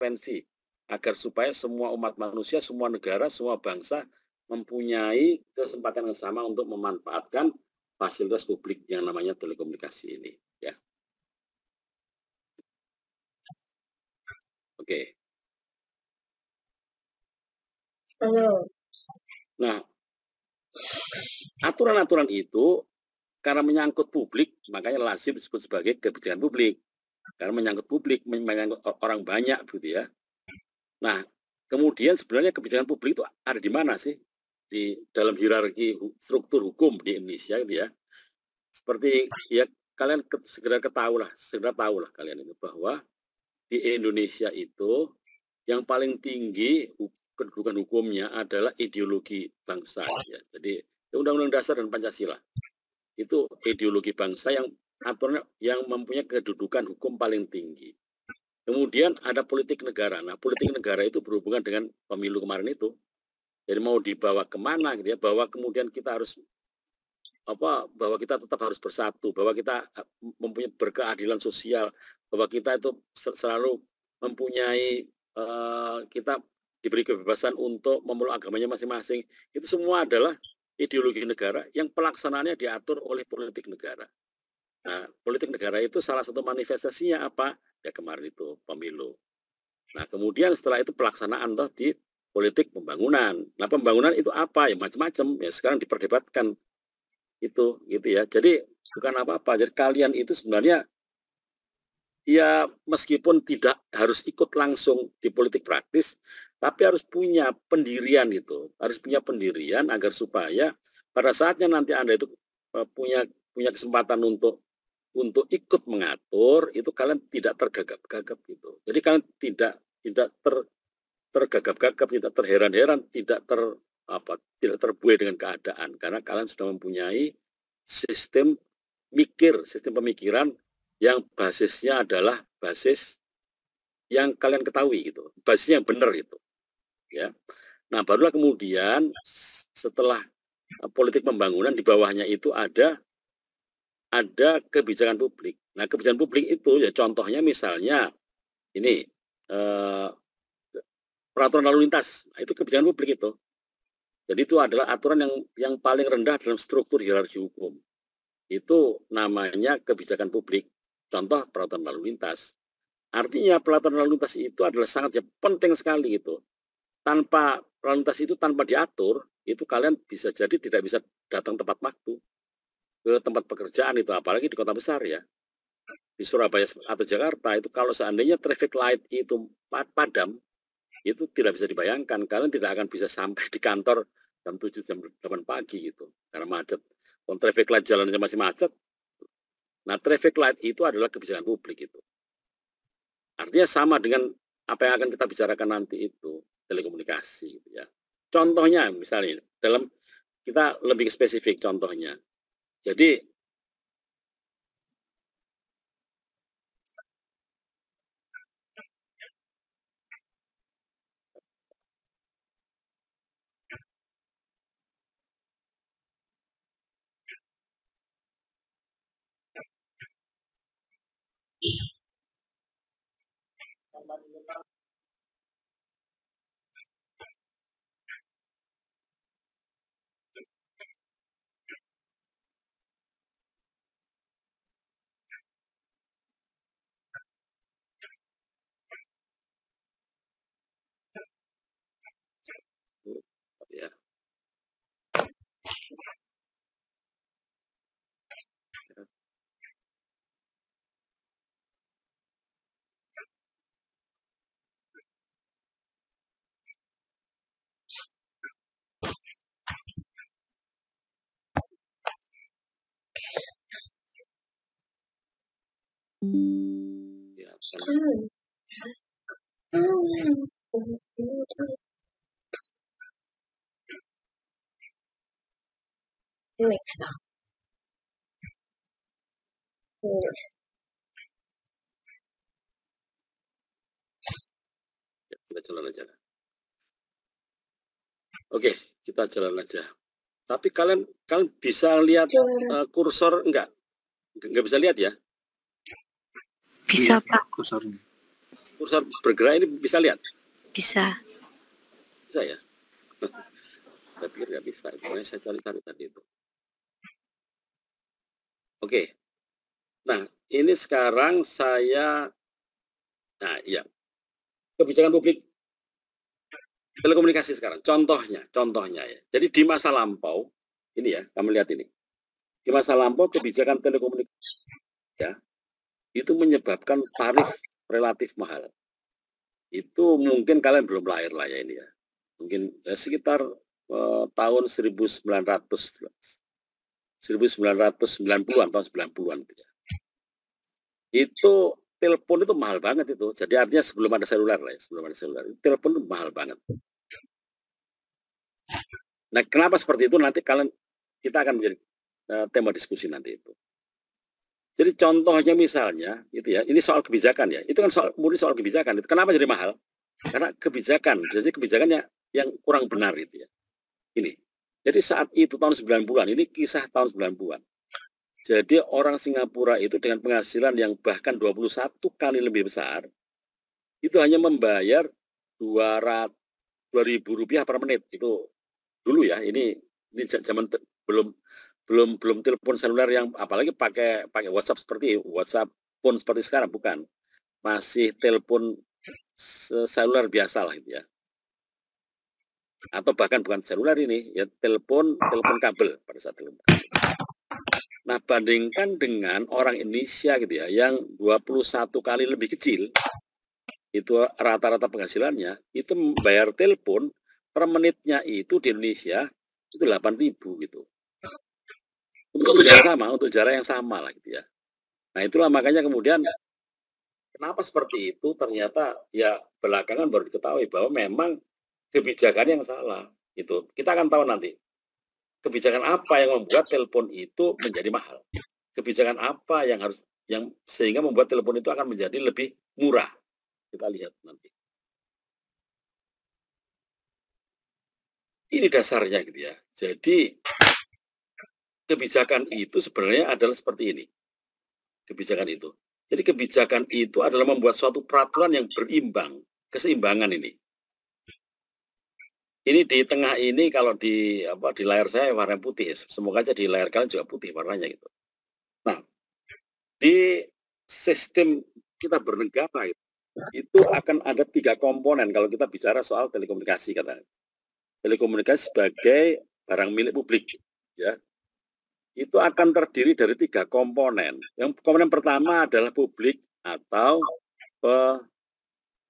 intervensi agar supaya semua umat manusia, semua negara, semua bangsa mempunyai kesempatan yang sama untuk memanfaatkan fasilitas publik yang namanya telekomunikasi ini. Ya, oke. Halo. Nah, aturan-aturan itu karena menyangkut publik, makanya lazim disebut sebagai kebijakan publik. Karena menyangkut publik, menyangkut orang banyak, gitu ya. Nah, kemudian sebenarnya kebijakan publik itu ada di mana sih? Di dalam hierarki struktur hukum di Indonesia, gitu ya. Seperti ya kalian segera tahu lah kalian itu bahwa di Indonesia itu yang paling tinggi kedudukan hukumnya adalah ideologi bangsa, ya. Jadi Undang-Undang Dasar dan Pancasila itu ideologi bangsa yang aturannya yang mempunyai kedudukan hukum paling tinggi. Kemudian ada politik negara. Nah, politik negara itu berhubungan dengan pemilu kemarin itu. Jadi mau dibawa kemana gitu ya, bahwa kemudian kita harus bahwa kita tetap harus bersatu, bahwa kita mempunyai berkeadilan sosial, bahwa kita itu selalu mempunyai kita diberi kebebasan untuk memeluk agamanya masing-masing. Itu semua adalah ideologi negara yang pelaksanaannya diatur oleh politik negara. Nah, politik negara itu salah satu manifestasinya apa? Ya kemarin itu pemilu. Nah, kemudian setelah itu pelaksanaan di politik pembangunan. Nah, pembangunan itu apa? Ya macam-macam. Ya sekarang diperdebatkan itu, gitu ya. Jadi bukan apa-apa. Jadi kalian itu sebenarnya ya meskipun tidak harus ikut langsung di politik praktis, tapi harus punya pendirian gitu, harus punya pendirian agar supaya pada saatnya nanti Anda itu punya kesempatan untuk ikut mengatur, itu kalian tidak tergagap-gagap gitu. Jadi kalian tidak tergagap-gagap, tidak terheran-heran, tidak terbuai dengan keadaan karena kalian sudah mempunyai sistem pemikiran yang basisnya adalah basis yang kalian ketahui gitu, basisnya yang benar gitu, ya. Nah, barulah kemudian setelah politik pembangunan di bawahnya itu ada kebijakan publik. Nah, kebijakan publik itu ya contohnya misalnya ini peraturan lalu lintas. Nah, itu kebijakan publik itu. Jadi itu adalah aturan yang paling rendah dalam struktur hierarki hukum. Itu namanya kebijakan publik. Contoh peraturan lalu lintas. Artinya peraturan lalu lintas itu adalah sangat penting sekali itu. Tanpa lalu lintas itu tanpa diatur, itu kalian bisa jadi tidak bisa datang tepat waktu ke tempat pekerjaan itu, apalagi di kota besar ya. Di Surabaya atau Jakarta itu kalau seandainya traffic light itu padam, itu tidak bisa dibayangkan. Kalian tidak akan bisa sampai di kantor jam 7, jam 8 pagi gitu. Karena macet. Kalau traffic light jalannya masih macet, nah traffic light itu adalah kebijakan publik itu. Artinya sama dengan apa yang akan kita bicarakan nanti itu, telekomunikasi gitu ya. Contohnya misalnya dalam kita lebih spesifik contohnya. Jadi ya. Ya, Next time. kita jalan aja. Oke, kita jalan aja. Tapi kalian bisa lihat kursor enggak? Enggak bisa lihat ya? Bisa, Pak. Kursornya. Kursor bergerak ini bisa lihat? Bisa. Bisa ya? Saya pikir nggak bisa, makanya saya cari-cari tadi itu. Oke. Nah, ini sekarang saya, nah iya, kebijakan publik telekomunikasi sekarang. Contohnya ya. Jadi di masa lampau, ini ya, kamu lihat ini. Di masa lampau kebijakan telekomunikasi ya, itu menyebabkan tarif relatif mahal. Itu mungkin kalian belum lahir lah ya ini ya. Mungkin sekitar tahun 1990-an, tahun 90-an itu ya. Itu telepon itu mahal banget itu. Jadi artinya sebelum ada seluler lah ya, telepon itu mahal banget. Nah, kenapa seperti itu nanti kita akan menjadi tema diskusi nanti itu. Jadi contohnya misalnya itu ya, ini soal kebijakan ya. Itu kan murni soal kebijakan. Itu kenapa jadi mahal? Karena kebijakan, jadi kebijakannya yang kurang benar itu ya. Ini. Jadi saat itu tahun 90-an, ini kisah tahun 90-an. Jadi orang Singapura itu dengan penghasilan yang bahkan 21 kali lebih besar, itu hanya membayar 2.000 rupiah per menit. Itu dulu ya, ini zaman belum telepon seluler yang apalagi pakai WhatsApp seperti WhatsApp phone seperti sekarang, bukan. Masih telepon seluler biasa lah itu ya. Atau bahkan bukan seluler ini, ya telepon kabel pada saat telepon. Nah, bandingkan dengan orang Indonesia gitu ya, yang 21 kali lebih kecil, itu rata-rata penghasilannya, itu membayar telepon per menitnya itu di Indonesia, itu 8.000 gitu. Untuk jarak yang sama lah gitu ya. Nah, itulah makanya kemudian, kenapa seperti itu, ternyata ya belakangan baru diketahui bahwa memang kebijakan yang salah. Itu kita akan tahu nanti. Kebijakan apa yang membuat telepon itu menjadi mahal? Kebijakan apa yang sehingga membuat telepon itu akan menjadi lebih murah? Kita lihat nanti. Ini dasarnya gitu ya. Jadi kebijakan itu sebenarnya adalah seperti ini. Kebijakan itu. Jadi kebijakan itu adalah membuat suatu peraturan yang berimbang, keseimbangan ini. Ini di tengah ini kalau di layar saya warna putih, semoga aja di layar kalian juga putih warnanya gitu. Nah, di sistem kita bernegara itu akan ada 3 komponen kalau kita bicara soal telekomunikasi katanya. Telekomunikasi sebagai barang milik publik, ya. Itu akan terdiri dari 3 komponen. Yang komponen pertama adalah publik atau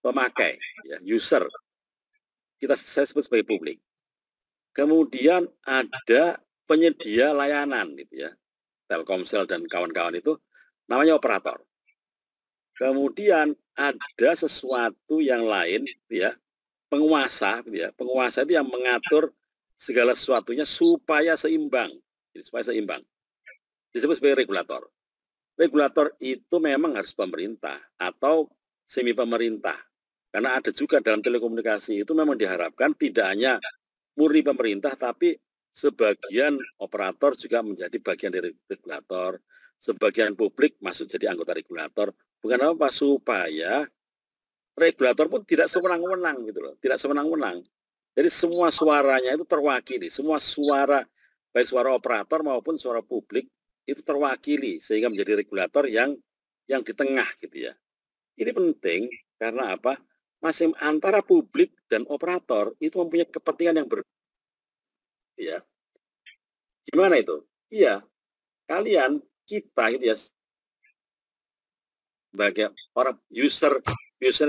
pemakai, ya, user. Saya sebut sebagai publik. Kemudian ada penyedia layanan gitu ya. Telkomsel dan kawan-kawan itu namanya operator. Kemudian ada sesuatu yang lain gitu ya. Penguasa gitu ya. Penguasa itu yang mengatur segala sesuatunya supaya seimbang. Supaya seimbang. Disebut sebagai regulator. Regulator itu memang harus pemerintah atau semi pemerintah. Karena ada juga dalam telekomunikasi itu memang diharapkan tidak hanya murni pemerintah, tapi sebagian operator juga menjadi bagian dari regulator, sebagian publik masuk jadi anggota regulator. Bukan apa, supaya regulator pun tidak sewenang-wenang gitu loh, tidak sewenang-wenang. Jadi semua suaranya itu terwakili, semua suara, baik suara operator maupun suara publik itu terwakili sehingga menjadi regulator yang di tengah gitu ya. Ini penting karena apa? Masing antara publik dan operator itu mempunyai kepentingan yang berbeda. Ya. Gimana itu? Iya, kalian, kita gitu ya, sebagai orang user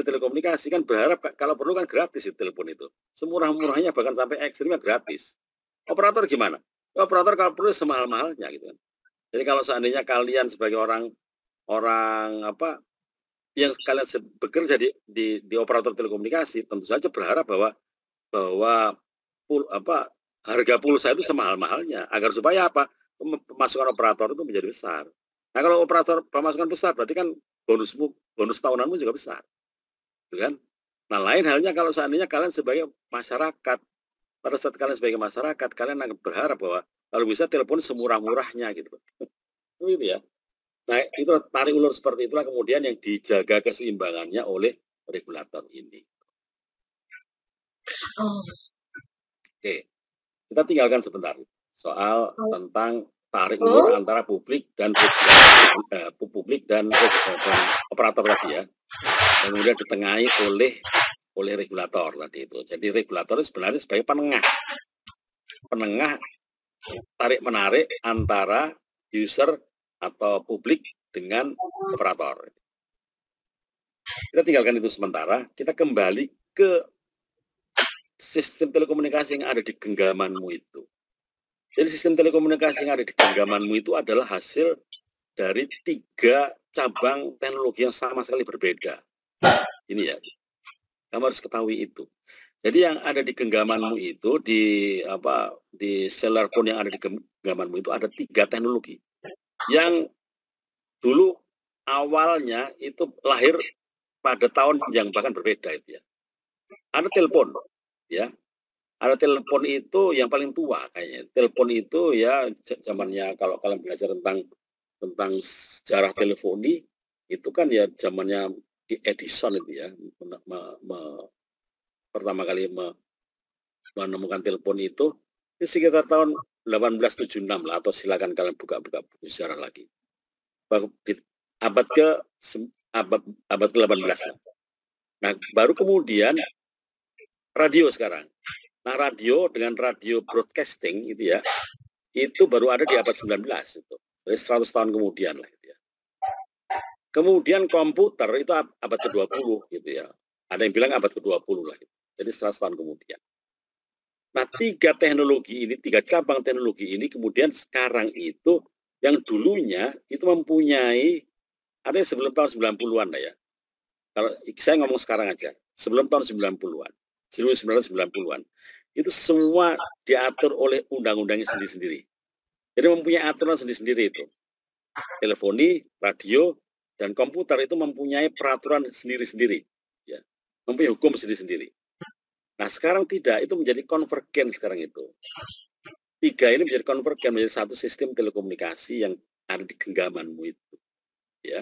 telekomunikasi kan berharap kalau perlu kan gratis itu telepon itu. Semurah-murahnya bahkan sampai ekstrimnya gratis. Operator gimana? Operator kalau perlu semahal-mahalnya gitu kan. Jadi kalau seandainya kalian sebagai orang yang kalian bekerja di operator telekomunikasi, tentu saja berharap bahwa harga pulsa itu semahal-mahalnya agar supaya apa? Pemasukan operator itu menjadi besar. Nah, kalau operator pemasukan besar berarti kan bonus tahunanmu juga besar. Gitu kan? Nah, lain halnya kalau seandainya kalian sebagai masyarakat, pada saat kalian sebagai masyarakat, kalian akan berharap bahwa kalau bisa telepon semurah-murahnya gitu. Itu ya. Nah, itu tarik ulur seperti itulah kemudian yang dijaga keseimbangannya oleh regulator ini. Oh. Oke, kita tinggalkan sebentar soal tentang tarik ulur antara publik dan operator tadi ya. Dan kemudian ditengahi oleh regulator tadi itu. Jadi regulator sebenarnya sebagai penengah tarik menarik antara user atau publik dengan operator. Kita tinggalkan itu sementara, kita kembali ke sistem telekomunikasi yang ada di genggamanmu itu. Jadi sistem telekomunikasi yang ada di genggamanmu itu adalah hasil dari 3 cabang teknologi yang sama sekali berbeda. Ini ya, kamu harus ketahui itu. Jadi yang ada di genggamanmu itu, di cellular phone yang ada di genggamanmu itu ada 3 teknologi. Yang dulu awalnya itu lahir pada tahun yang bahkan berbeda itu ya. Ada telepon, ya. Ada telepon itu yang paling tua kayaknya. Telepon itu ya zamannya kalau kalian belajar tentang sejarah teleponi itu kan ya zamannya Edison itu ya pertama kali menemukan telepon itu sekitar tahun 1876 lah, atau silakan kalian buka-buka buku sejarah lagi. Abad ke-18 lah. Nah, baru kemudian radio sekarang. Nah, radio dengan radio broadcasting itu ya, itu baru ada di abad 19 itu. Jadi 100 tahun kemudian lah itu ya. Kemudian komputer itu abad ke-20 gitu ya. Ada yang bilang abad ke-20 lah gitu. Jadi 100 tahun kemudian. Nah, 3 teknologi ini, 3 cabang teknologi ini kemudian sekarang itu yang dulunya itu mempunyai, ada sebelum tahun 90-an lah ya. Kalau saya ngomong sekarang aja, sebelum tahun 90-an, 1990-an, itu semua diatur oleh undang-undangnya sendiri-sendiri. Jadi mempunyai aturan sendiri-sendiri itu. Teleponi, radio, dan komputer itu mempunyai peraturan sendiri-sendiri. Ya. Mempunyai hukum sendiri-sendiri. Nah sekarang tidak, itu menjadi konvergen sekarang itu. 3 ini menjadi konvergen, menjadi satu sistem telekomunikasi yang ada di genggamanmu itu. Ya.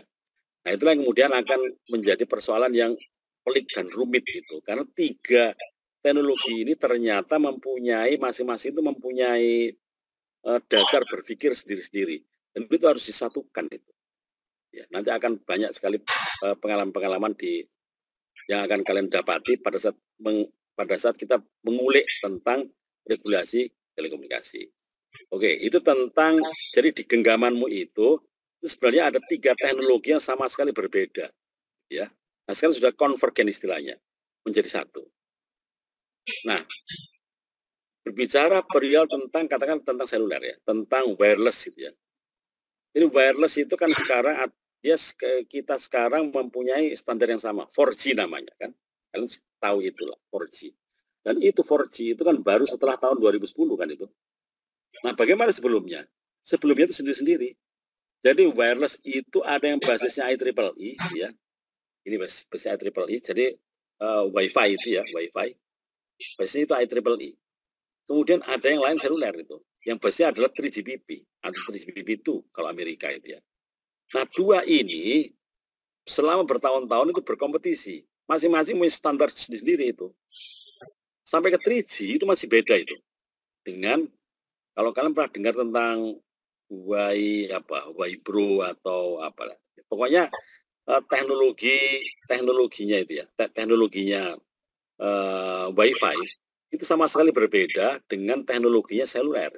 Nah itulah yang kemudian akan menjadi persoalan yang pelik dan rumit itu. Karena 3 teknologi ini ternyata mempunyai, masing-masing itu mempunyai dasar berpikir sendiri-sendiri. Dan itu harus disatukan itu. Ya, nanti akan banyak sekali pengalaman-pengalaman yang akan kalian dapati pada saat kita mengulik tentang regulasi telekomunikasi. Oke, itu tentang, jadi di genggamanmu itu sebenarnya ada 3 teknologi yang sama sekali berbeda. Ya. Nah, sekarang sudah konvergen istilahnya, menjadi satu. Nah, berbicara perihal tentang, katakan tentang seluler ya, tentang wireless gitu ya. Jadi wireless itu kan sekarang, kita sekarang mempunyai standar yang sama, 4G namanya kan. Kalian tahu itulah 4G. Dan itu 4G itu kan baru setelah tahun 2010 kan itu. Nah, bagaimana sebelumnya? Sebelumnya itu sendiri-sendiri. Jadi wireless itu ada yang basisnya IEEE ya. Ini basisnya IEEE. Jadi Wi-Fi itu ya, Wi-Fi. Basisnya itu IEEE. Kemudian ada yang lain seluler itu. Yang basisnya adalah 3GPP atau 3GPP2 kalau Amerika itu ya. Nah, 2 ini selama bertahun-tahun itu berkompetisi. Masing-masing punya standar sendiri itu. Sampai ke 3G itu masih beda itu. Dengan, kalau kalian pernah dengar tentang Wibro atau apalah. Pokoknya teknologinya itu ya. Teknologinya Wi-Fi itu sama sekali berbeda dengan teknologinya seluler.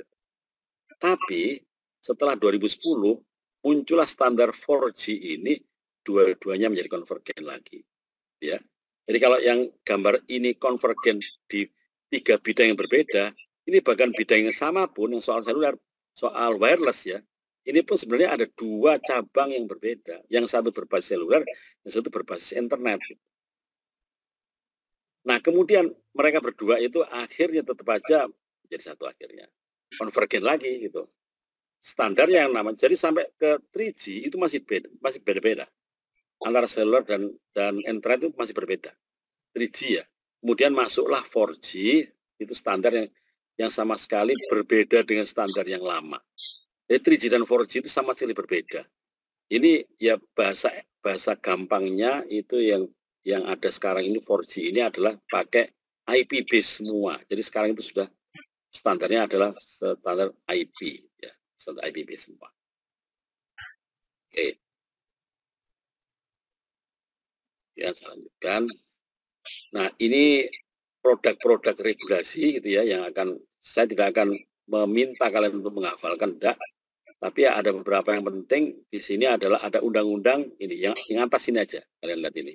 Tapi setelah 2010 muncullah standar 4G ini, dua-duanya menjadi konvergen lagi. Ya. Jadi kalau yang gambar ini konvergen di 3 bidang yang berbeda, ini bahkan bidang yang sama pun, yang soal seluler, soal wireless ya, ini pun sebenarnya ada 2 cabang yang berbeda. Yang satu berbasis seluler, yang satu berbasis internet. Nah, kemudian mereka berdua itu akhirnya tetap aja menjadi satu akhirnya. Konvergen lagi gitu. Standarnya yang namanya, jadi sampai ke 3G itu masih beda-beda. Antara seluler dan internet itu masih berbeda. 3G ya. Kemudian masuklah 4G, itu standar yang sama sekali berbeda dengan standar yang lama. Jadi 3G dan 4G itu sama sekali berbeda. Ini ya bahasa gampangnya itu yang yang ada sekarang ini 4G ini adalah pakai IP base semua. Jadi sekarang itu sudah standarnya adalah standar IP, ya, standar IP base semua. Oke. Ya, saya lanjutkan. Nah, ini produk-produk regulasi gitu ya yang saya tidak akan meminta kalian untuk menghafalkan, enggak. Tapi ada beberapa yang penting di sini adalah ada undang-undang ini yang atas ini aja kalian lihat ini.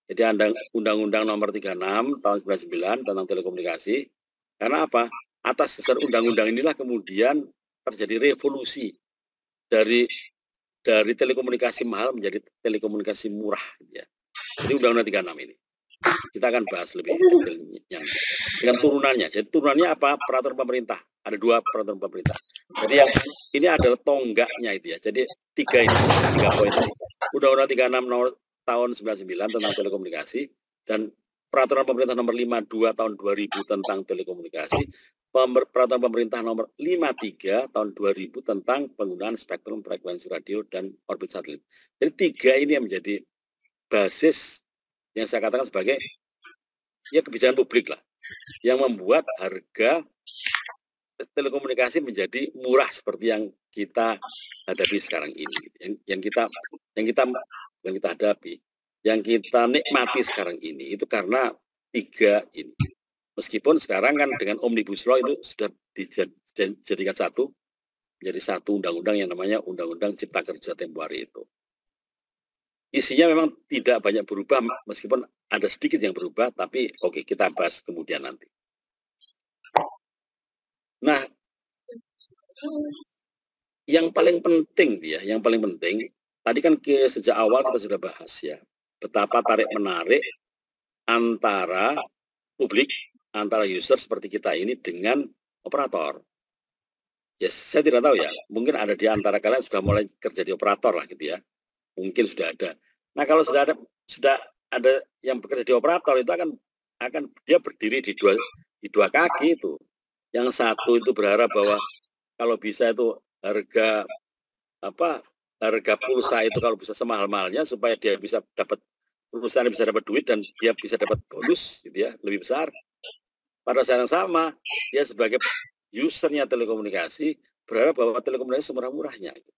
Jadi ada Undang-Undang Nomor 36 tahun 99 tentang telekomunikasi. Karena apa? Atas dasar undang-undang inilah kemudian terjadi revolusi dari telekomunikasi mahal menjadi telekomunikasi murah ya. Jadi Undang-Undang 36 ini. Kita akan bahas lebih detailnya dengan turunannya. Jadi turunannya apa? Peraturan pemerintah. Ada 2 peraturan pemerintah. Jadi yang ini adalah tonggaknya itu ya. Jadi 3 poin ini. Undang-Undang 36 nomor tahun 99 tentang telekomunikasi dan peraturan pemerintah nomor 52 tahun 2000 tentang telekomunikasi, peraturan pemerintah nomor 53 tahun 2000 tentang penggunaan spektrum frekuensi radio dan orbit satelit. Jadi 3 ini yang menjadi basis yang saya katakan sebagai ya kebijakan publik lah, yang membuat harga telekomunikasi menjadi murah seperti yang kita hadapi sekarang ini, yang kita hadapi, yang kita nikmati sekarang ini itu karena 3 ini. Meskipun sekarang kan dengan Omnibus Law itu sudah dijadikan satu, menjadi satu undang-undang yang namanya Undang-Undang Cipta Kerja temporer itu. Isinya memang tidak banyak berubah, meskipun ada sedikit yang berubah, tapi oke, kita bahas kemudian nanti. Nah, yang paling penting tadi kan sejak awal kita sudah bahas ya, betapa tarik-menarik antara publik, antara user seperti kita ini dengan operator. Ya, saya tidak tahu ya, mungkin ada di antara kalian sudah mulai kerja di operator lah gitu ya. Mungkin sudah ada. Nah, kalau sudah ada yang bekerja di operator itu akan dia berdiri di dua kaki itu. Yang satu itu berharap bahwa kalau bisa itu harga pulsa itu kalau bisa semahal-mahalnya supaya dia bisa dapat perusahaan bisa dapat duit dan dia bisa dapat bonus gitu ya, lebih besar. Pada saat yang sama, dia sebagai usernya telekomunikasi berharap bahwa telekomunikasi semurah-murahnya gitu.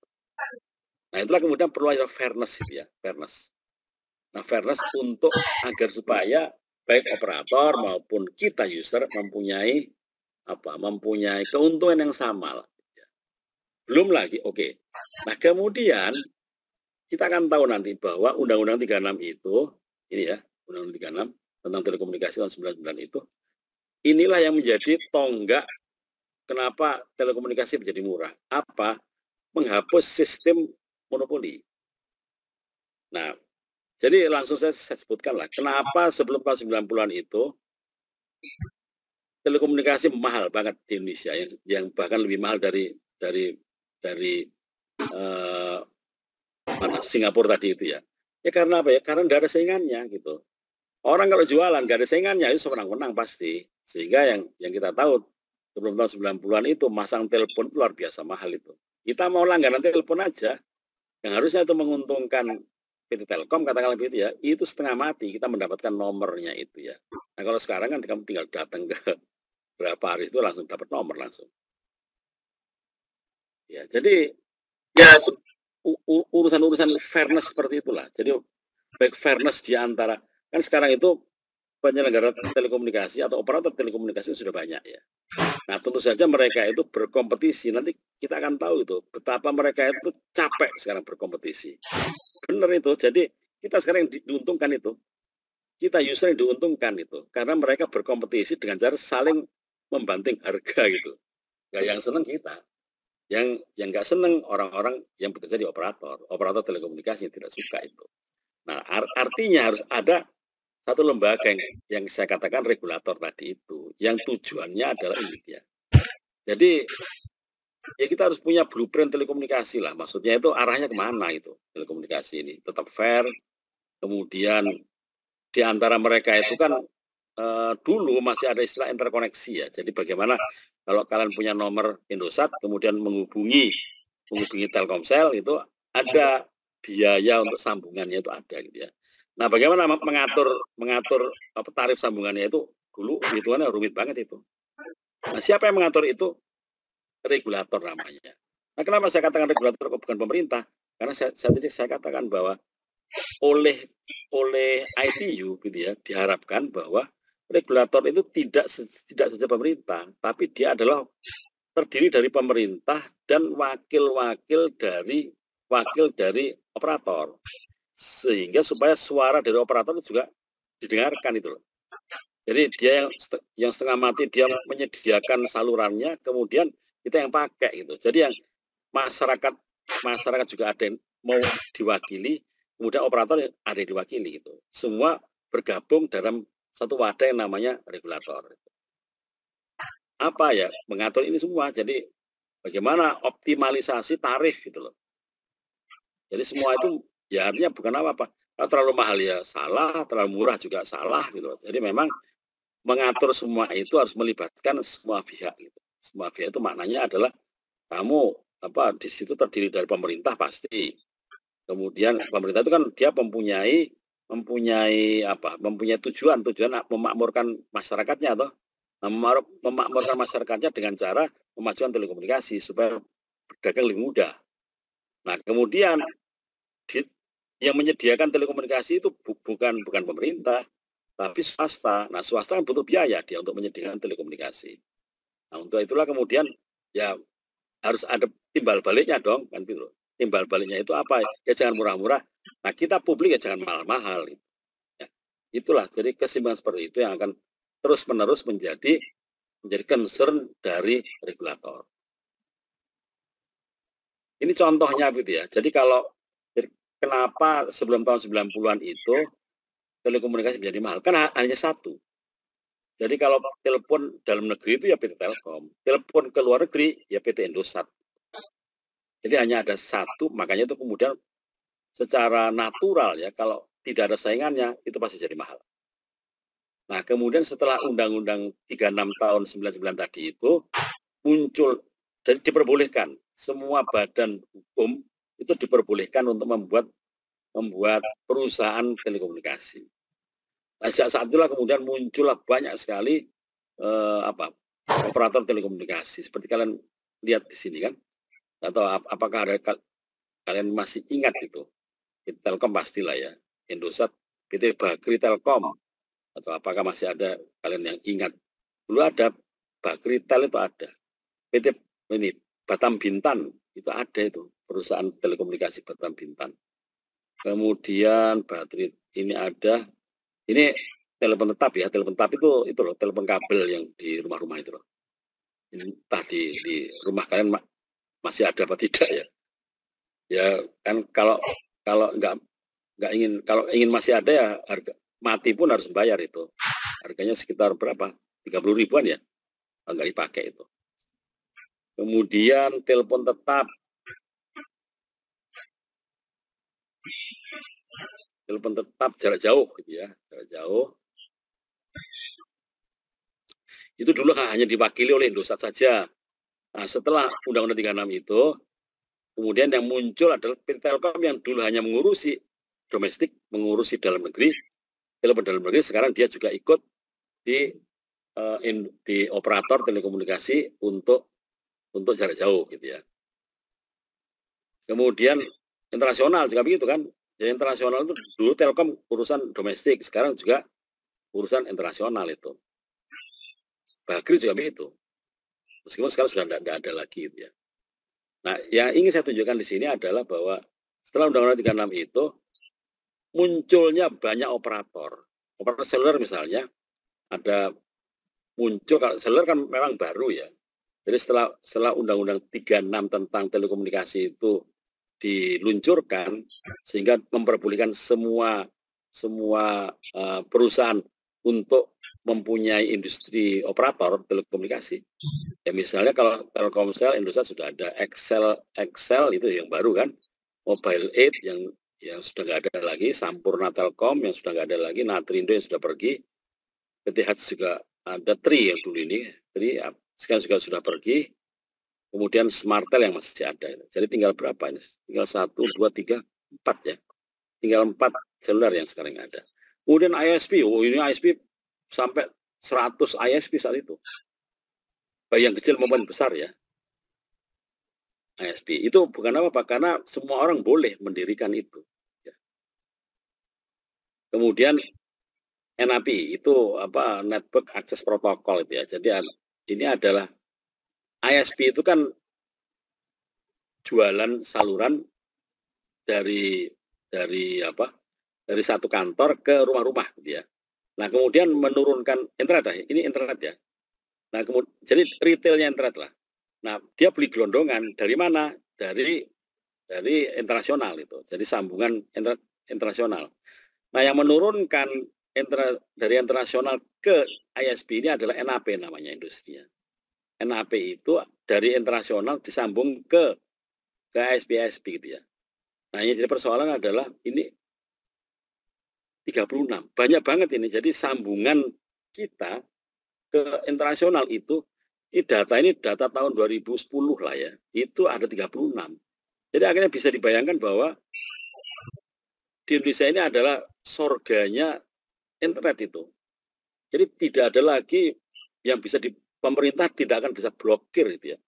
Nah, itulah kemudian perlu ada fairness gitu ya, fairness. Nah, fairness untuk agar supaya baik operator maupun kita user mempunyai keuntungan yang sama lah. Belum lagi, oke. Nah, kemudian kita akan tahu nanti bahwa Undang-Undang 36 itu, ini ya, Undang-Undang 36 tentang telekomunikasi tahun 99 itu, inilah yang menjadi tonggak kenapa telekomunikasi menjadi murah. Apa? Menghapus sistem monopoli. Nah, jadi langsung saya sebutkan lah, kenapa sebelum tahun 90-an itu telekomunikasi mahal banget di Indonesia, yang bahkan lebih mahal dari Singapura tadi itu ya. Ya karena apa ya? Karena nggak ada saingannya gitu. Orang kalau jualan nggak ada saingannya itu semenang-menang pasti. Sehingga yang kita tahu sebelum tahun 90-an itu masang telepon itu luar biasa mahal itu. Kita mau langganan telepon aja, yang harusnya itu menguntungkan PT Telkom katakanlah begitu ya, itu setengah mati kita mendapatkan nomornya itu ya. Nah kalau sekarang kan kamu tinggal datang ke berapa hari itu langsung dapat nomor langsung. Ya jadi ya urusan-urusan fairness seperti itulah. Jadi baik fairness di antara kan sekarang itu penyelenggara telekomunikasi atau operator telekomunikasi sudah banyak ya. Nah tentu saja mereka itu berkompetisi. Nanti kita akan tahu itu betapa mereka itu capek sekarang berkompetisi. Benar itu. Jadi kita sekarang yang diuntungkan itu. Kita user yang diuntungkan itu. Karena mereka berkompetisi dengan cara saling membanting harga gitu. Gak yang senang kita. Yang nggak senang orang-orang yang bekerja di operator telekomunikasi yang tidak suka itu. Nah artinya harus ada satu lembaga yang saya katakan regulator tadi itu, yang tujuannya adalah ini ya. Jadi ya kita harus punya blueprint telekomunikasi lah, maksudnya itu arahnya kemana itu telekomunikasi ini tetap fair. Kemudian di antara mereka itu kan dulu masih ada istilah interkoneksi ya. Jadi bagaimana kalau kalian punya nomor Indosat kemudian menghubungi Telkomsel itu ada biaya untuk sambungannya itu ada gitu ya. Nah, bagaimana mengatur tarif sambungannya itu dulu hitungannya rumit banget itu. Nah, siapa yang mengatur itu? Regulator namanya. Nah, kenapa saya katakan regulator kok bukan pemerintah? Karena saya katakan bahwa oleh ITU gitu ya, diharapkan bahwa regulator itu tidak saja pemerintah, tapi dia adalah terdiri dari pemerintah dan wakil dari operator, sehingga supaya suara dari operator itu juga didengarkan itu loh. Jadi dia yang setengah mati dia menyediakan salurannya, kemudian kita yang pakai gitu. Jadi yang masyarakat juga ada yang mau diwakili, kemudian operator ada yang diwakili gitu. Semua bergabung dalam satu wadah yang namanya regulator. Apa ya, mengatur ini semua. Jadi bagaimana optimalisasi tarif gitu loh. Jadi semua itu ya artinya bukan apa-apa. Kalau terlalu mahal ya salah, terlalu murah juga salah gitu loh. Jadi memang mengatur semua itu harus melibatkan semua pihak gitu. Semua pihak itu maknanya adalah kamu di situ terdiri dari pemerintah pasti. Kemudian pemerintah itu kan dia mempunyai tujuan memakmurkan masyarakatnya atau memakmurkan masyarakatnya dengan cara pemajuan telekomunikasi supaya berdagang lebih mudah. Nah, kemudian yang menyediakan telekomunikasi itu bukan pemerintah, tapi swasta. Nah, swasta kan butuh biaya dia untuk menyediakan telekomunikasi. Nah, untuk itulah kemudian ya harus ada timbal baliknya dong, kan gitu. Timbal baliknya itu apa? Ya jangan murah-murah. Nah, kita publik ya jangan mahal-mahal. Ya, itulah, jadi keseimbangan seperti itu yang akan terus-menerus menjadi concern dari regulator. Ini contohnya gitu ya. Jadi kenapa sebelum tahun 90-an itu telekomunikasi menjadi mahal? Kan hanya satu. Jadi kalau telepon dalam negeri itu ya PT Telkom, telepon ke luar negeri ya PT Indosat. Jadi hanya ada satu, makanya itu kemudian secara natural ya kalau tidak ada saingannya itu pasti jadi mahal. Nah, kemudian setelah Undang-Undang 36 tahun 99 tadi itu muncul, jadi diperbolehkan semua badan hukum itu diperbolehkan untuk membuat perusahaan telekomunikasi. Nah, saat itulah kemudian muncullah banyak sekali operator telekomunikasi. Seperti kalian lihat di sini kan, atau apakah ada kalian masih ingat itu? Telkom pastilah ya, Indosat, PT Bagri Telkom, atau apakah masih ada kalian yang ingat? Dulu ada Bagri Tel itu ada, PT ini Batam Bintan itu ada itu perusahaan telekomunikasi Batam Bintan. Kemudian Batri ini ada, ini telepon tetap ya, telepon tetap itu loh, telepon kabel yang di rumah-rumah itu loh. Entah di rumah kalian masih ada apa tidak ya? Ya kan kalau ingin masih ada ya harga mati pun harus bayar itu. Harganya sekitar berapa? 30 ribuan ya, nggak dipakai itu. Kemudian telepon tetap jarak jauh gitu ya, jarak jauh. Itu dulu hanya diwakili oleh Indosat saja. Nah, setelah Undang-Undang 36 itu, kemudian yang muncul adalah PT Telkom yang dulu hanya mengurusi domestik, mengurusi dalam negeri, telepon dalam negeri, sekarang dia juga ikut di operator telekomunikasi untuk jarak jauh gitu ya. Kemudian internasional juga begitu kan. Ya, internasional itu dulu Telkom urusan domestik, sekarang juga urusan internasional itu. Bagri juga begitu. Meskipun sekarang sudah tidak ada lagi gitu ya. Nah, yang ingin saya tunjukkan di sini adalah bahwa setelah Undang-Undang 36 itu munculnya banyak operator. Operator seluler misalnya ada muncul, kalau seluler kan memang baru ya. Jadi setelah Undang-Undang 36 tentang telekomunikasi itu diluncurkan sehingga memperbolehkan semua perusahaan untuk mempunyai industri operator telekomunikasi. Ya misalnya kalau Telkomsel, Indosat sudah ada Excel itu yang baru kan, Mobile 8 yang sudah nggak ada lagi, Sampurna Telkom yang sudah nggak ada lagi, Natrindo yang sudah pergi, PTH juga ada Tri yang dulu ini, Tri sekarang juga sudah pergi. Kemudian Smartel yang masih ada. Jadi tinggal berapa ini? Tinggal 1, 2, 3, 4 ya. Tinggal 4 seluler yang sekarang ada. Kemudian ISP, ini ISP sampai 100 ISP saat itu. Baik yang kecil maupun besar ya. ISP itu bukan apa-apa, karena semua orang boleh mendirikan itu. Ya. Kemudian NAP itu apa, Network Access Protocol itu ya. Jadi ini adalah ISP itu kan jualan saluran dari satu kantor ke rumah-rumah gitu ya. Nah, kemudian menurunkan internet, ini internet ya. Nah, kemudian jadi retailnya internet lah. Nah, dia beli gelondongan dari mana? Dari internasional itu. Jadi sambungan internet internasional. Nah, yang menurunkan dari internasional ke ISP ini adalah NAP namanya industrinya. NAP itu dari internasional disambung ke ISP gitu ya. Nah, yang jadi persoalan adalah ini 36. Banyak banget ini. Jadi sambungan kita ke internasional itu, ini data tahun 2010 lah ya. Itu ada 36. Jadi akhirnya bisa dibayangkan bahwa di Indonesia ini adalah surganya internet itu. Jadi tidak ada lagi yang bisa pemerintah tidak akan bisa blokir itu ya.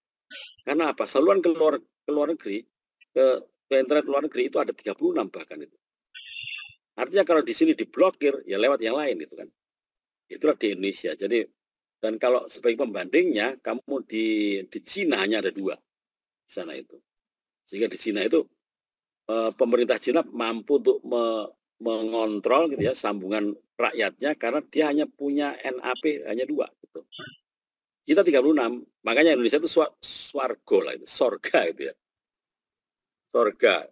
Karena apa? Saluran ke luar negeri, ke internet luar negeri itu ada 36 bahkan itu. Artinya kalau di sini diblokir, ya lewat yang lain itu kan. Itulah di Indonesia. Jadi, dan kalau sebagai pembandingnya, kamu di Cina hanya ada 2 di sana itu. Sehingga di Cina itu pemerintah Cina mampu untuk mengontrol gitu ya sambungan rakyatnya karena dia hanya punya NAP hanya 2 gitu. Kita 36, makanya Indonesia itu swargo lah itu, sorga itu ya.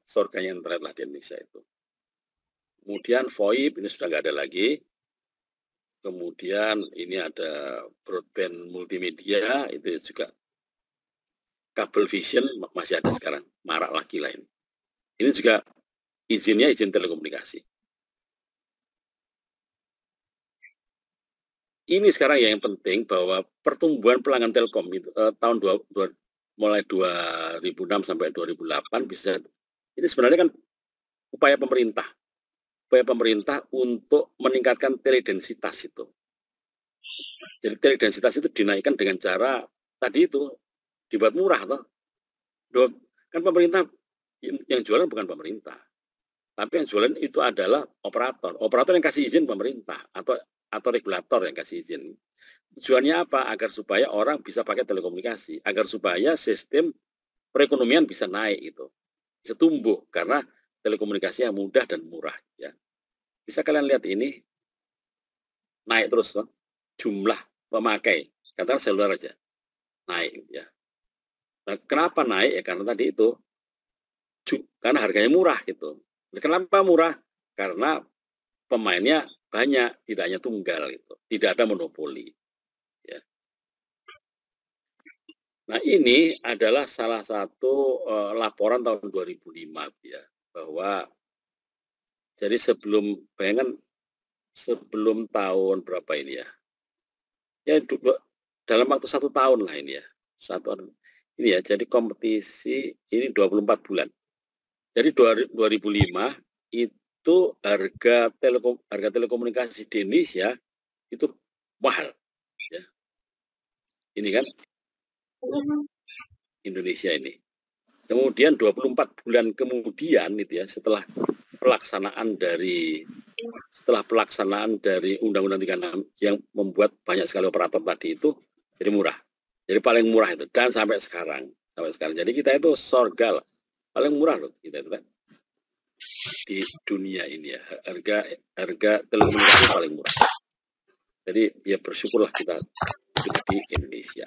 Sorganya internet lah di Indonesia itu. Kemudian VoIP ini sudah nggak ada lagi. Kemudian ini ada broadband multimedia, itu juga kabel vision masih ada sekarang, marak lagi lain. Ini juga izinnya izin telekomunikasi. Ini sekarang yang penting bahwa pertumbuhan pelanggan Telkom itu tahun mulai 2006 sampai 2008 bisa, ini sebenarnya kan upaya pemerintah untuk meningkatkan teledensitas itu. Jadi teledensitas itu dinaikkan dengan cara tadi itu dibuat murah toh. Kan pemerintah yang jualan bukan pemerintah. Tapi yang jualan itu adalah operator. Operator yang kasih izin pemerintah atau regulator yang kasih izin. Tujuannya apa? Agar supaya orang bisa pakai telekomunikasi, agar supaya sistem perekonomian bisa naik itu. Bisa tumbuh karena telekomunikasi yang mudah dan murah ya. Bisa kalian lihat ini naik terus toh, jumlah pemakai, katakan seluler aja naik ya. Nah, kenapa naik ya? Karena tadi itu karena harganya murah gitu. Kenapa murah? Karena pemainnya banyak, tidak hanya tunggal itu, tidak ada monopoli ya. Nah, ini adalah salah satu laporan tahun 2005 ya, bahwa jadi bayangkan sebelum tahun berapa ini ya? Ya dalam waktu 1 tahun lah ini ya. Ini ya, jadi kompetisi ini 24 bulan. Jadi 2005 itu harga telekomunikasi di Indonesia itu mahal ya. Ini kan Indonesia ini. Kemudian 24 bulan kemudian itu ya, setelah pelaksanaan dari Undang-Undang 36 yang membuat banyak sekali operator tadi itu jadi murah. Jadi paling murah itu dan sampai sekarang. Jadi kita itu surga lah. Paling murah loh kita itu kan. Di dunia ini ya, harga telekomunikasi paling murah. Jadi ya bersyukurlah kita hidup di Indonesia.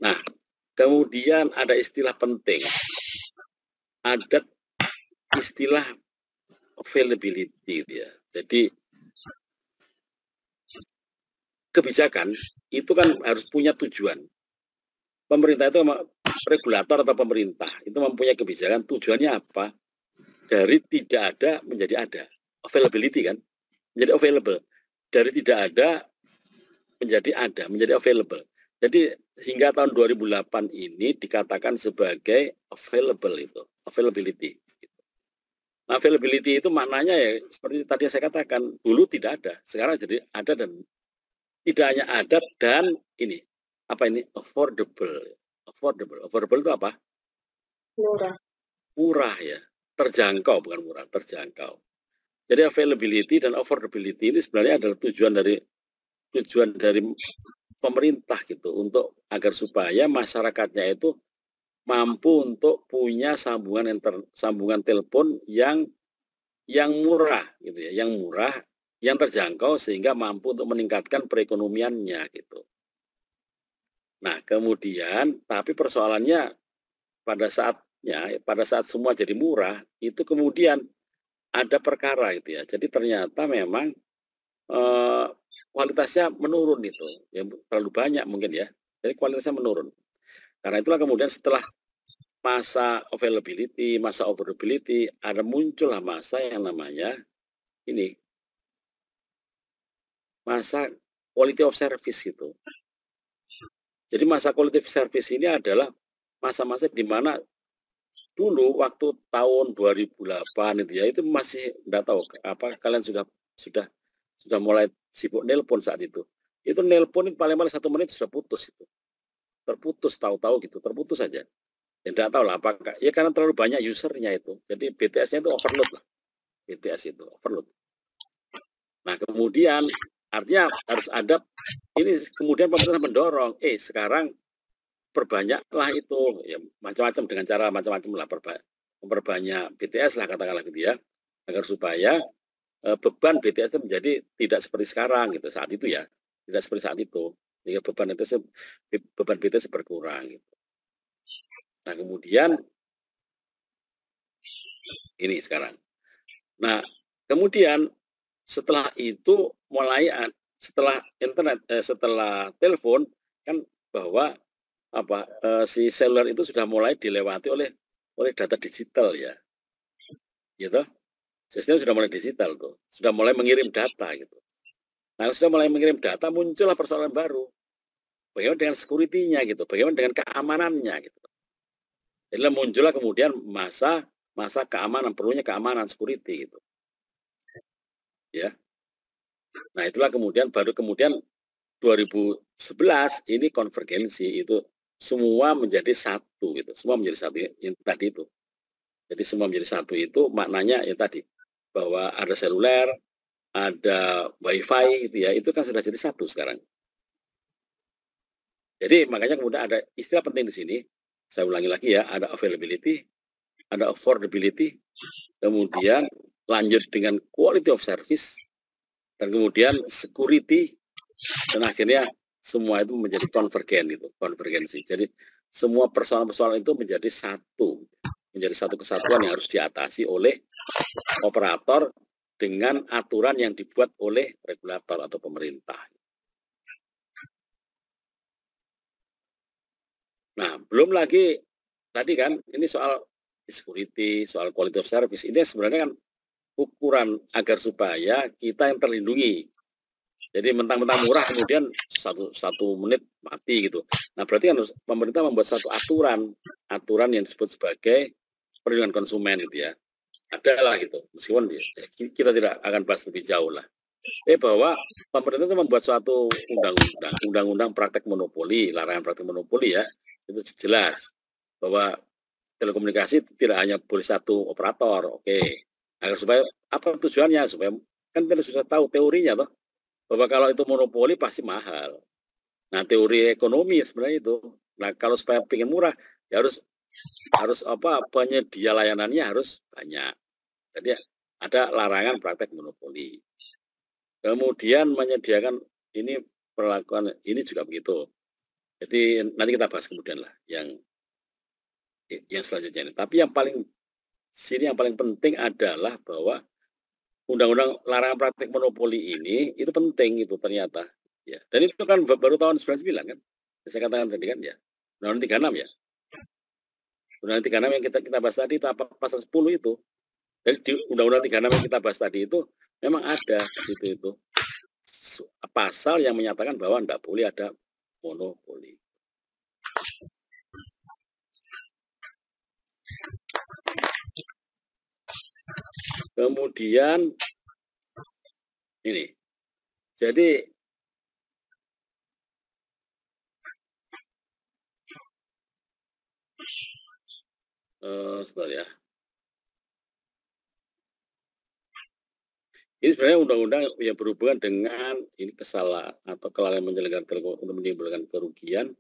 Nah, kemudian ada istilah penting. Ada istilah availability ya. Jadi kebijakan itu kan harus punya tujuan. Pemerintah itu regulator atau pemerintah itu mempunyai kebijakan, tujuannya apa? Dari tidak ada menjadi ada. Availability kan? Menjadi available. Dari tidak ada menjadi ada, menjadi available. Jadi hingga tahun 2008 ini dikatakan sebagai available itu, availability. Availability itu maknanya ya seperti tadi saya katakan, dulu tidak ada, sekarang jadi ada dan tidak hanya ada dan ini, apa ini, affordable. Affordable itu apa? Murah. Murah ya, terjangkau bukan murah, terjangkau. Jadi availability dan affordability ini sebenarnya adalah tujuan dari pemerintah gitu untuk agar supaya masyarakatnya itu mampu untuk punya sambungan telepon yang murah gitu ya, yang murah, yang terjangkau sehingga mampu untuk meningkatkan perekonomiannya gitu. Nah, kemudian tapi persoalannya pada saat semua jadi murah, itu kemudian ada perkara gitu ya. Jadi ternyata memang eee, kualitasnya menurun itu, ya terlalu banyak mungkin ya. Jadi kualitasnya menurun. Karena itulah kemudian setelah masa availability, masa affordability, muncullah masa yang namanya ini, masa quality of service gitu. Jadi masa quality of service ini adalah masa-masa di mana dulu waktu tahun 2008 itu ya, itu masih enggak tahu apa kalian sudah mulai sibuk nelpon saat itu. Itu nelpon paling-paling 1 menit sudah putus itu. Terputus tahu-tahu gitu, terputus saja. Ya enggak tahu lah apakah ya karena terlalu banyak usernya itu. Jadi BTS-nya itu overload lah, BTS itu overload. Nah, kemudian artinya harus ada ini kemudian pemerintah mendorong, sekarang perbanyaklah itu ya macam-macam dengan cara macam-macam lah memperbanyak BTS lah katakanlah gitu ya. Agar supaya beban BTS itu menjadi tidak seperti sekarang gitu saat itu ya. Tidak seperti saat itu. Sehingga beban BTS berkurang gitu. Nah, kemudian ini sekarang. Nah, kemudian setelah itu setelah internet setelah telepon kan bahwa si seluler itu sudah mulai dilewati oleh data digital ya, gitu. Sistemnya sudah mulai digital tuh, sudah mulai mengirim data gitu. Nah, sudah mulai mengirim data muncullah persoalan baru. Bagaimana dengan security-nya gitu, bagaimana dengan keamanannya gitu. Jadi muncullah kemudian masa keamanan, perlunya keamanan security gitu. Ya. Nah, itulah baru kemudian 2011 ini konvergensi itu semua menjadi satu gitu, semua menjadi satu yang tadi itu. Jadi semua menjadi satu itu maknanya yang tadi, bahwa ada seluler, ada WiFi gitu ya, itu kan sudah jadi satu sekarang. Jadi makanya kemudian ada istilah penting di sini, saya ulangi lagi ya, ada availability, ada affordability, kemudian lanjut dengan quality of service, dan kemudian security, dan akhirnya semua itu menjadi konvergensi. Jadi semua persoalan-persoalan itu menjadi satu kesatuan yang harus diatasi oleh operator dengan aturan yang dibuat oleh regulator atau pemerintah. Nah, belum lagi tadi kan ini soal security, soal quality of service, ini sebenarnya kan ukuran agar supaya kita yang terlindungi. Jadi mentang-mentang murah kemudian satu menit mati gitu. Nah, berarti kan pemerintah membuat satu aturan yang disebut sebagai perlindungan konsumen gitu ya. Adalah gitu, meskipun kita tidak akan bahas lebih jauh lah. Bahwa pemerintah itu membuat suatu undang-undang praktek monopoli, larangan praktek monopoli ya, itu jelas bahwa telekomunikasi tidak hanya boleh satu operator, oke. Agar supaya apa tujuannya? Supaya kan kita sudah tahu teorinya toh, bahwa kalau itu monopoli pasti mahal. Nah, teori ekonomi sebenarnya itu. Nah, kalau supaya pengen murah, ya harus penyedia layanannya harus banyak. Jadi ada larangan praktek monopoli. Kemudian menyediakan ini perlakuan ini juga begitu. Jadi nanti kita bahas kemudian lah yang selanjutnya ini. Tapi yang paling penting adalah bahwa undang-undang larangan praktek monopoli ini itu penting itu ternyata. Ya. Dan itu kan baru tahun 99 kan. Saya katakan tadi kan ya. Undang-undang 36 ya. Undang-undang 36 yang kita bahas tadi itu apa pasal 10 itu. Jadi di Undang-Undang 36 yang kita bahas tadi itu memang ada di situ itu pasal yang menyatakan bahwa tidak boleh ada monopoli. Kemudian ini. Jadi sebentar ya. Ini sebenarnya undang-undang yang berhubungan dengan ini kesalahan atau kelalaian menyelenggarakan telepon untuk menimbulkan kerugian,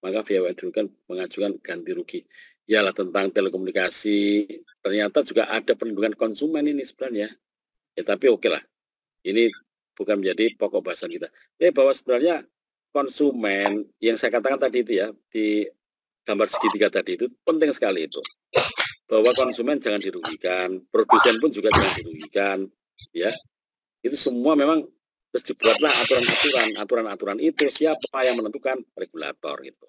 maka pihak yang dirugikan mengajukan ganti rugi. Yalah tentang telekomunikasi, ternyata juga ada perlindungan konsumen ini sebenarnya. Ya tapi oke lah, ini bukan menjadi pokok bahasan kita. Bahwa sebenarnya konsumen yang saya katakan tadi itu ya, di gambar segitiga tadi itu penting sekali itu. Bahwa konsumen jangan dirugikan, produsen pun juga jangan dirugikan, ya. Itu semua memang terus dibuatlah aturan-aturan itu siapa yang menentukan? Regulator itu.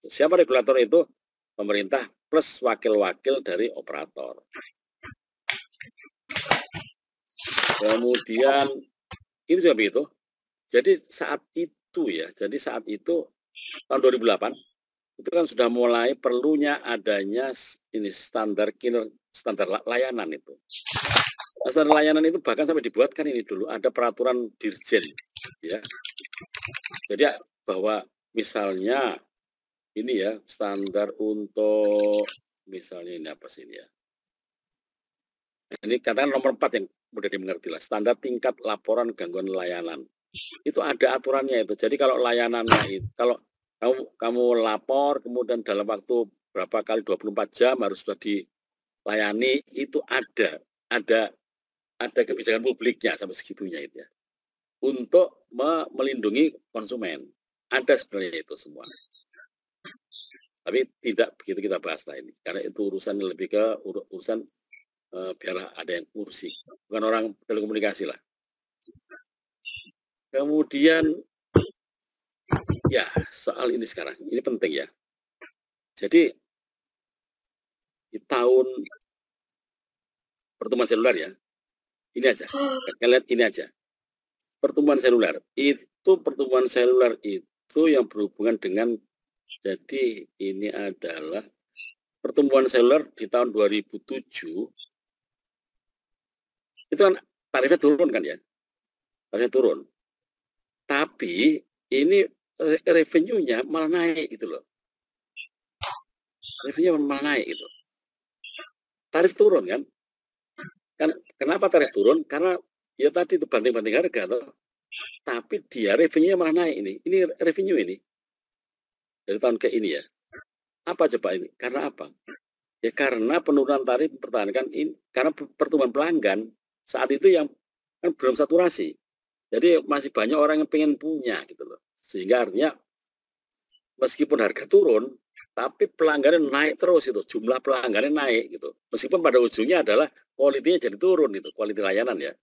Siapa regulator itu? Pemerintah plus wakil-wakil dari operator. Kemudian ini juga begitu. Jadi saat itu tahun 2008 itu kan sudah mulai perlunya adanya ini standar layanan itu. Standar layanan itu bahkan sampai dibuatkan ini dulu ada peraturan dirjen, ya. Jadi bahwa misalnya ini ya standar untuk misalnya ini apa sih ini ya? Ini katakan nomor 4 yang mudah dimengerti lah. Standar tingkat laporan gangguan layanan. Itu ada aturannya itu. Jadi kalau layanannya itu, kalau kamu lapor kemudian dalam waktu berapa kali 24 jam harus sudah dilayani, itu ada kebijakan publiknya sampai segitunya itu ya. Untuk melindungi konsumen. Ada sebenarnya itu semua. Tapi tidak begitu kita bahas lah ini. Karena itu urusan lebih ke urusan biarlah ada yang kursi. Bukan orang telekomunikasi lah. Kemudian ya soal ini sekarang. Ini penting ya. Jadi di tahun pertemuan seluler ya. Ini aja. Kita lihat ini aja. Pertemuan seluler. Pertemuan seluler itu yang berhubungan dengan jadi ini adalah pertumbuhan seluler di tahun 2007 itu kan tarifnya turun kan ya, tarifnya turun. Tapi ini revenue-nya malah naik gitu loh. Revenue-nya malah naik gitu. Tarif turun kan? Kenapa tarif turun? Karena ya tadi itu banding-banding harga toh. Tapi dia revenue-nya malah naik ini. Ini revenue ini. Dari tahun ke ini ya. Apa coba ini? Karena apa? Ya karena penurunan tarif mempertahankan ini, karena pertumbuhan pelanggan saat itu yang kan belum saturasi. Jadi masih banyak orang yang pengen punya gitu loh. Sehingga artinya meskipun harga turun, tapi pelanggannya naik terus itu, jumlah pelanggannya naik gitu. Meskipun pada ujungnya adalah kualitinya jadi turun itu, kualiti layanan ya.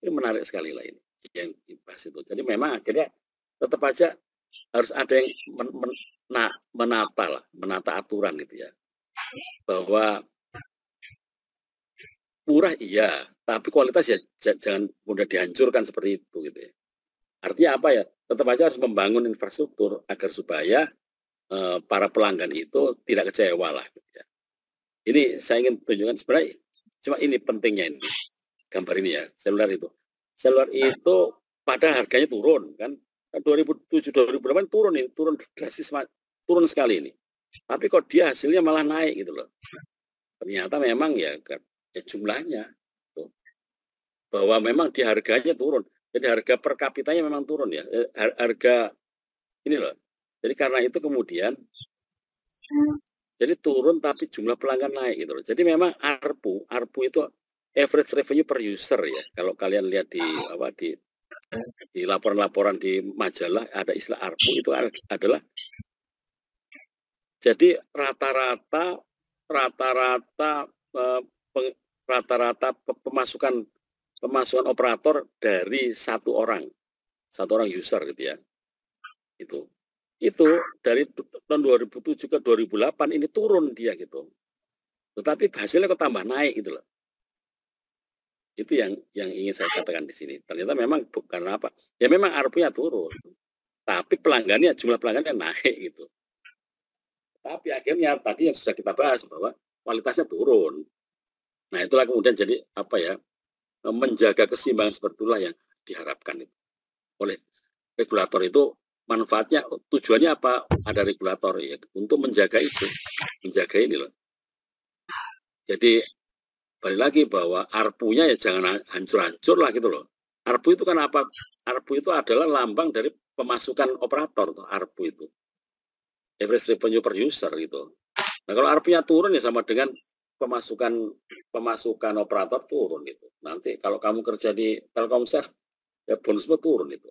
Ini menarik sekali lah ini yang dibahas itu. Jadi memang akhirnya tetap aja harus ada yang menata aturan gitu ya. Bahwa murah iya, tapi kualitas ya jangan mudah dihancurkan seperti itu gitu ya. Artinya apa ya? Tetap aja harus membangun infrastruktur agar supaya para pelanggan itu tidak kecewa lah gitu ya. Ini saya ingin tunjukkan sebenarnya cuma ini pentingnya ini gambar ini ya, seluler itu. Seluler itu pada harganya turun kan. 2007 2008 turun drastis, turun sekali ini. Tapi kok dia hasilnya malah naik gitu loh. Ternyata memang ya jumlahnya tuh. Bahwa memang di harganya turun. Jadi harga per kapitanya memang turun ya. Harga ini loh. Jadi karena itu kemudian jadi turun tapi jumlah pelanggan naik gitu loh. Jadi memang ARPU itu average revenue per user ya. Kalau kalian lihat di laporan-laporan di majalah ada istilah ARPU itu adalah jadi rata-rata pemasukan operator dari satu orang user gitu ya. Itu dari tahun 2007 ke 2008 ini turun dia gitu. Tetapi hasilnya kok tambah naik gitu loh. Itu yang ingin saya katakan di sini. Ternyata memang bukan apa. Ya memang ARPU-nya turun. Tapi jumlah pelanggannya naik gitu. Tapi akhirnya tadi yang sudah kita bahas bahwa kualitasnya turun. Nah itulah kemudian jadi apa ya? menjaga keseimbangan seperti itulah yang diharapkan itu oleh regulator. Itu manfaatnya, tujuannya apa? Ada regulator ya untuk menjaga itu, menjaga ini loh. Jadi balik lagi bahwa ARPU-nya ya jangan hancur-hancur lah gitu loh. ARPU itu kan apa? ARPU itu adalah lambang dari pemasukan operator tuh, ARPU itu. Average revenue per user gitu. Nah kalau ARPU-nya turun ya sama dengan pemasukan operator turun gitu. Nanti kalau kamu kerja di Telkomsel ya bonusmu turun itu.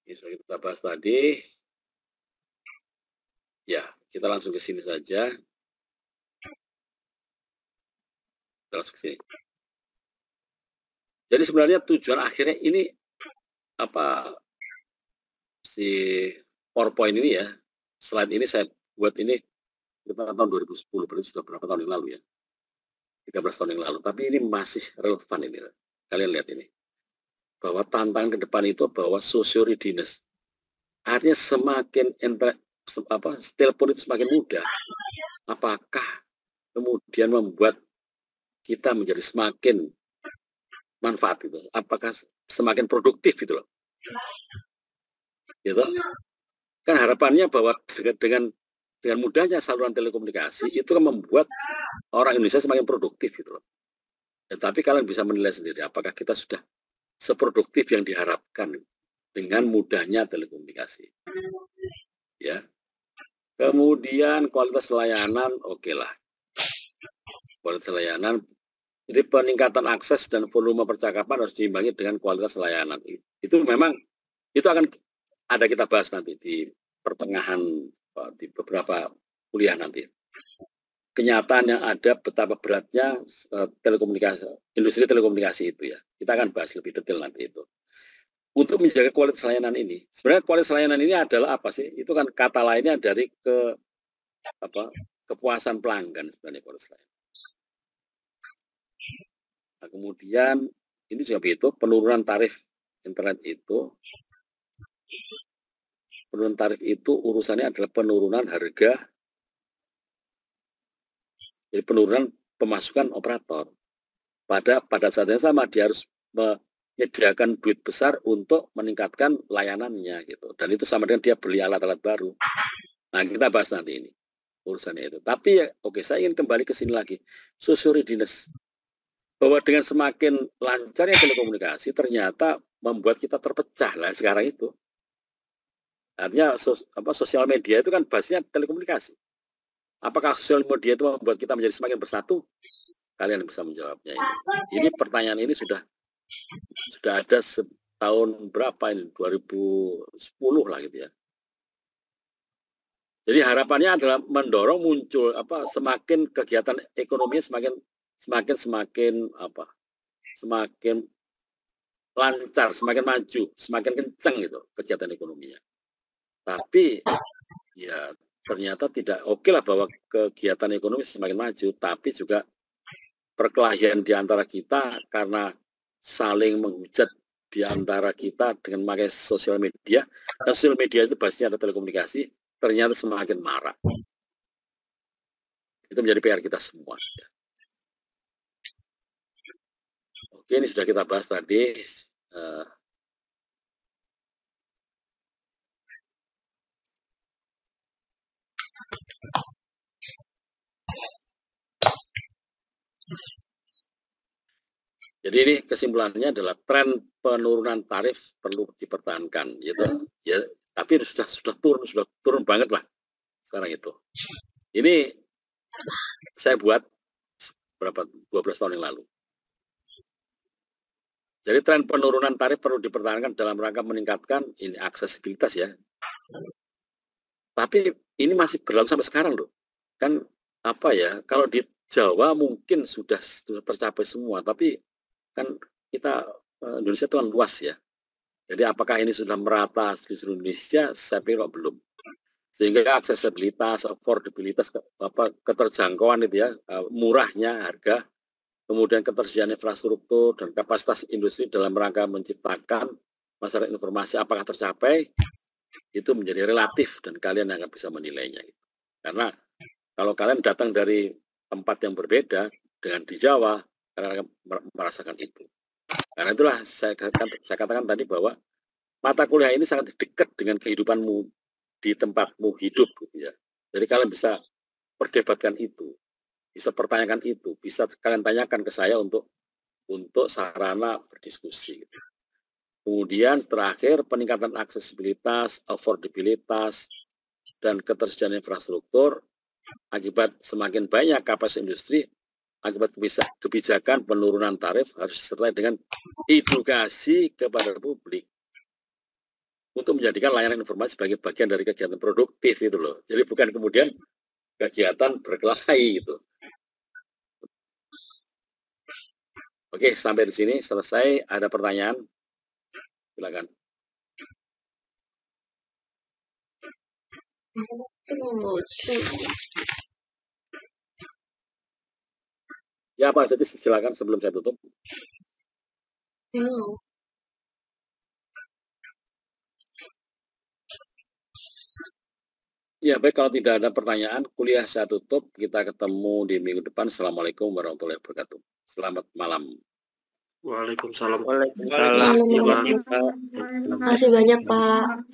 Ini sudah kita bahas tadi. Ya, kita langsung ke sini saja. Kita langsung ke sini. Jadi sebenarnya tujuan akhirnya ini apa si PowerPoint ini ya. Slide ini saya buat ini kita tahun 2010, berarti sudah berapa tahun yang lalu ya. 13 tahun yang lalu, tapi ini masih relevan ini. Kalian lihat ini. Bahwa tantangan ke depan itu bahwa social readiness. Artinya semakin telepon itu semakin mudah. Apakah kemudian membuat kita menjadi semakin manfaat gitu? Apakah semakin produktif gitu loh? Gitu? Kan harapannya bahwa dengan mudahnya saluran telekomunikasi itu kan membuat orang Indonesia semakin produktif gitu loh. Ya, tapi kalian bisa menilai sendiri apakah kita sudah seproduktif yang diharapkan dengan mudahnya telekomunikasi. Ya. Kemudian kualitas layanan, oke lah. Kualitas layanan, jadi peningkatan akses dan volume percakapan harus diimbangi dengan kualitas layanan. Itu memang itu akan ada kita bahas nanti di pertengahan di beberapa kuliah nanti. Kenyataan yang ada betapa beratnya industri telekomunikasi itu ya. Kita akan bahas lebih detail nanti itu. Untuk menjaga kualitas layanan ini, sebenarnya kualitas layanan ini adalah apa sih? Itu kan kata lainnya dari kepuasan pelanggan sebenarnya kualitas layanan. Nah, kemudian ini juga begitu, penurunan tarif internet itu. Penurunan tarif itu urusannya adalah penurunan harga. Jadi penurunan pemasukan operator. Pada saat yang sama dia harus menyediakan duit besar untuk meningkatkan layanannya gitu. Dan itu sama dengan dia beli alat-alat baru. Nah, kita bahas nanti ini urusannya itu. Tapi ya oke, saya ingin kembali ke sini lagi. Social readiness. Bahwa dengan semakin lancarnya telekomunikasi ternyata membuat kita terpecah lah sekarang itu. Artinya sosial media itu kan basisnya telekomunikasi. Apakah sosial media itu membuat kita menjadi semakin bersatu? Kalian bisa menjawabnya ini. Ini pertanyaan ini sudah ada setahun berapa ini? 2010 lah gitu ya. Jadi harapannya adalah mendorong muncul semakin kegiatan ekonominya semakin lancar, semakin maju, semakin kencang gitu kegiatan ekonominya. Tapi ya ternyata tidak oke lah bahwa kegiatan ekonomi semakin maju, tapi juga perkelahian di antara kita karena saling menghujat di antara kita dengan memakai sosial media. Dan sosial media itu basisnya ada telekomunikasi, ternyata semakin marak. Itu menjadi PR kita semua. Oke, ini sudah kita bahas tadi. Jadi ini kesimpulannya adalah tren penurunan tarif perlu dipertahankan, gitu. Ya, tapi sudah turun banget lah sekarang itu. Ini saya buat berapa 12 tahun yang lalu. Jadi tren penurunan tarif perlu dipertahankan dalam rangka meningkatkan ini aksesibilitas ya. Tapi ini masih berlaku sampai sekarang loh. Kan kalau di Jawa mungkin sudah tercapai semua, tapi kan kita Indonesia itu kan luas ya. Jadi apakah ini sudah merata di seluruh Indonesia? Saya pikir belum. Sehingga aksesibilitas, affordabilitas, keterjangkauan itu ya, murahnya harga, kemudian ketersediaan infrastruktur dan kapasitas industri dalam rangka menciptakan masyarakat informasi apakah tercapai, itu menjadi relatif dan kalian akan bisa menilainya. Karena kalau kalian datang dari tempat yang berbeda, dengan di Jawa, karena merasakan itu. Karena itulah saya katakan tadi bahwa mata kuliah ini sangat dekat dengan kehidupanmu di tempatmu hidup, gitu ya. Jadi kalian bisa perdebatkan itu, bisa pertanyakan itu, bisa kalian tanyakan ke saya untuk sarana berdiskusi. Gitu. Kemudian terakhir peningkatan aksesibilitas, affordabilitas, dan ketersediaan infrastruktur akibat semakin banyak kapasitas industri, akibat kebijakan penurunan tarif harus disertai dengan edukasi kepada publik untuk menjadikan layanan informasi sebagai bagian dari kegiatan produktif itu loh. Jadi bukan kemudian kegiatan berkelahi gitu. Oke, sampai di sini selesai. Ada pertanyaan? Silakan. Ya Pak Seti, silakan sebelum saya tutup. Ya baik, kalau tidak ada pertanyaan, kuliah saya tutup. Kita ketemu di minggu depan. Assalamualaikum warahmatullahi wabarakatuh. Selamat malam. Waalaikumsalam. Terima kasih banyak Pak.